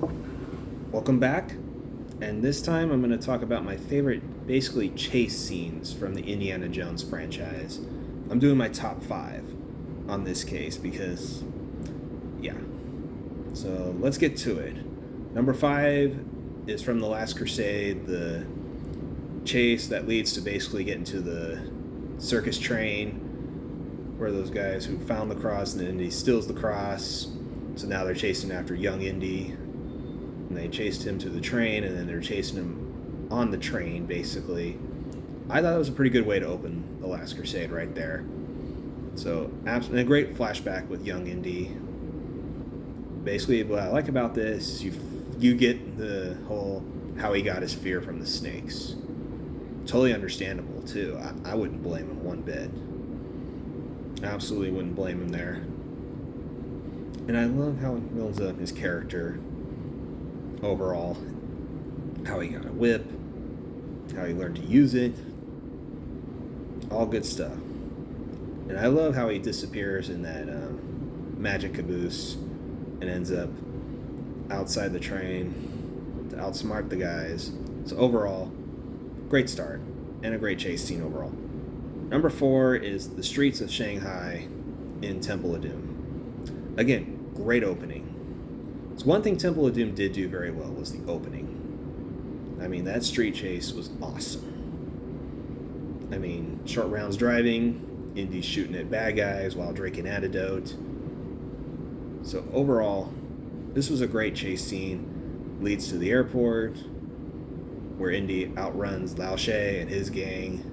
Welcome back, and this time I'm going to talk about my favorite, basically, chase scenes from the Indiana Jones franchise. I'm doing my top 5 on this case because, yeah. So let's get to it. Number 5 is from The Last Crusade, the chase that leads to basically getting to the circus train, where those guys who found the cross and then Indy steals the cross. So now they're chasing after young Indy. And they chased him to the train, and then they're chasing him on the train, basically. I thought it was a pretty good way to open The Last Crusade right there. So, absolutely a great flashback with young Indy. Basically, what I like about this, you get the whole how he got his fear from the snakes. Totally understandable, too. I wouldn't blame him one bit. Absolutely wouldn't blame him there. And I love how it builds up his character overall. How he got a whip, how he learned to use it. All good stuff. And I love how he disappears in that magic caboose and ends up outside the train to outsmart the guys. So overall, great start and a great chase scene overall. Number 4 is the streets of Shanghai in Temple of Doom. Again, great opening. So one thing Temple of Doom did do very well was the opening. I mean, that street chase was awesome. I mean, short rounds driving, Indy's shooting at bad guys while drinking antidote. So overall, this was a great chase scene. Leads to the airport, where Indy outruns Lao She and his gang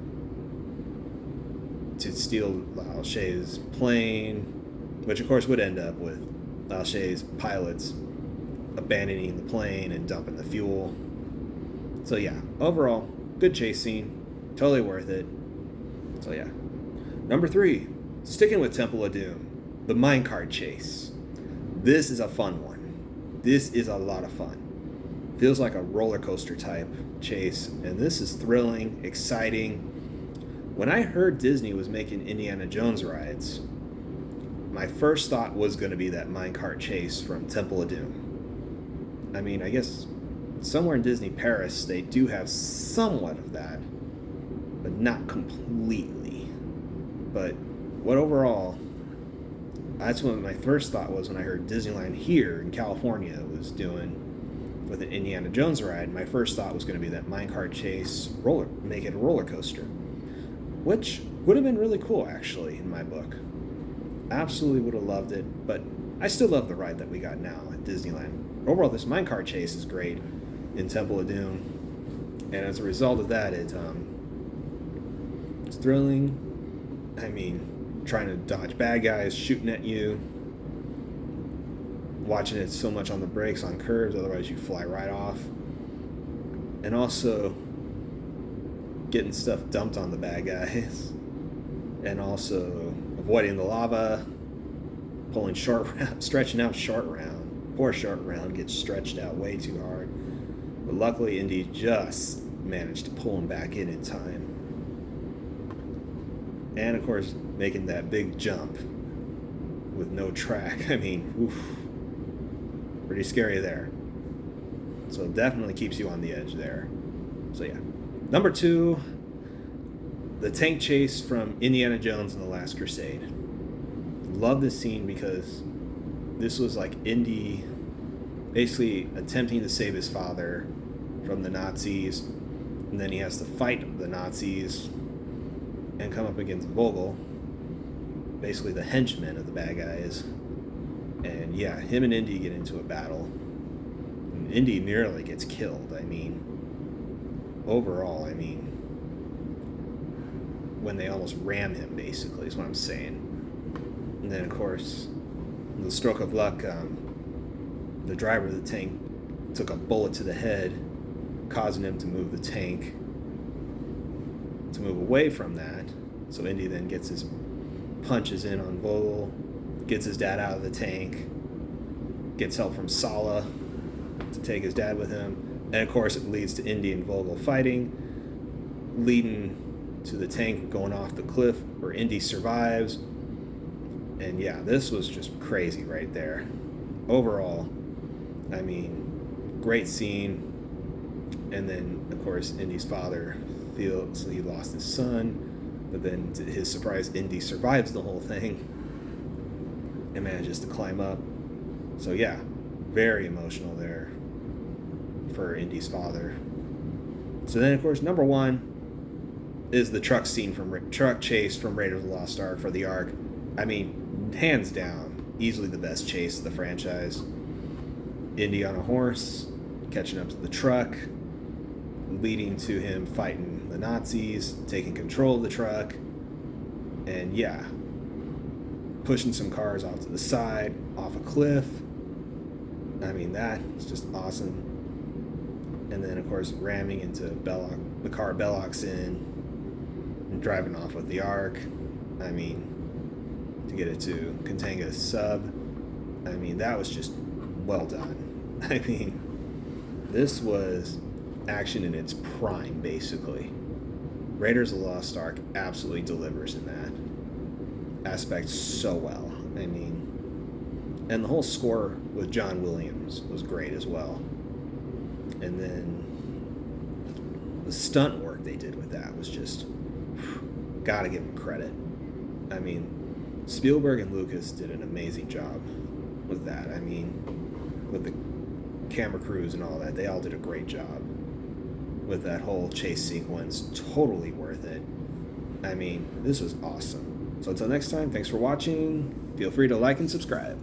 to steal Lao She's plane, which of course would end up with Lao She's pilots abandoning the plane and dumping the fuel. So yeah, overall, good chase scene, totally worth it. So yeah. Number 3, sticking with Temple of Doom, the minecart chase. This is a fun one. This is a lot of fun. Feels like a roller coaster type chase, and this is thrilling, exciting. When I heard Disney was making Indiana Jones rides, my first thought was going to be that minecart chase from Temple of Doom. I mean, I guess somewhere in Disney Paris they do have somewhat of that, but not completely. But what overall, that's what my first thought was when I heard Disneyland here in California was doing with an Indiana Jones ride. My first thought was going to be that minecart chase, make it a roller coaster, which would have been really cool, actually, in my book. Absolutely would have loved it, but I still love the ride that we got now at Disneyland. Overall, this minecart chase is great in Temple of Doom, and as a result of that, it's thrilling. I mean, trying to dodge bad guys shooting at you, watching it so much on the brakes on curves, otherwise you fly right off, and also getting stuff dumped on the bad guys, and also avoiding the lava, pulling short round, stretching out short round. Poor short round gets stretched out way too hard, but luckily Indy just managed to pull him back in time. And of course, making that big jump with no track. I mean, oof, pretty scary there. So it definitely keeps you on the edge there. So yeah. Number 2, the tank chase from Indiana Jones and the Last Crusade. Love this scene because this was like Indy basically attempting to save his father from the Nazis, and then he has to fight the Nazis and come up against Vogel, basically the henchmen of the bad guys. And yeah, him and Indy get into a battle. And Indy nearly gets killed. I mean, overall, when they almost ram him, basically, is what I'm saying. And then, of course, the stroke of luck, the driver of the tank took a bullet to the head, causing him to move the tank to move away from that. So Indy then gets his punches in on Vogel, gets his dad out of the tank, gets help from Sala to take his dad with him, and of course it leads to Indy and Vogel fighting, leading to the tank going off the cliff where Indy survives. And yeah, this was just crazy right there. Overall, I mean, great scene. And then, of course, Indy's father feels he lost his son, but then to his surprise, Indy survives the whole thing and manages to climb up. So yeah, very emotional there for Indy's father. So then, of course, number one is the truck chase from Raiders of the Lost Ark for the Ark. I mean, hands down, easily the best chase of the franchise. Indy on a horse, catching up to the truck, leading to him fighting the Nazis, taking control of the truck, and yeah, pushing some cars off to the side, off a cliff. I mean, that is just awesome. And then, of course, ramming into the car Belloc's in, and driving off with the Ark. I mean, to get it to Kantanga's sub. I mean, that was just well done. I mean, this was action in its prime, basically. Raiders of the Lost Ark absolutely delivers in that aspect so well. I mean, and the whole score with John Williams was great as well. And then the stunt work they did with that was just, gotta give them credit. I mean, Spielberg and Lucas did an amazing job with that. I mean, with the camera crews and all that, they all did a great job with that whole chase sequence. Totally worth it. I mean, this was awesome. So until next time, thanks for watching. Feel free to like and subscribe.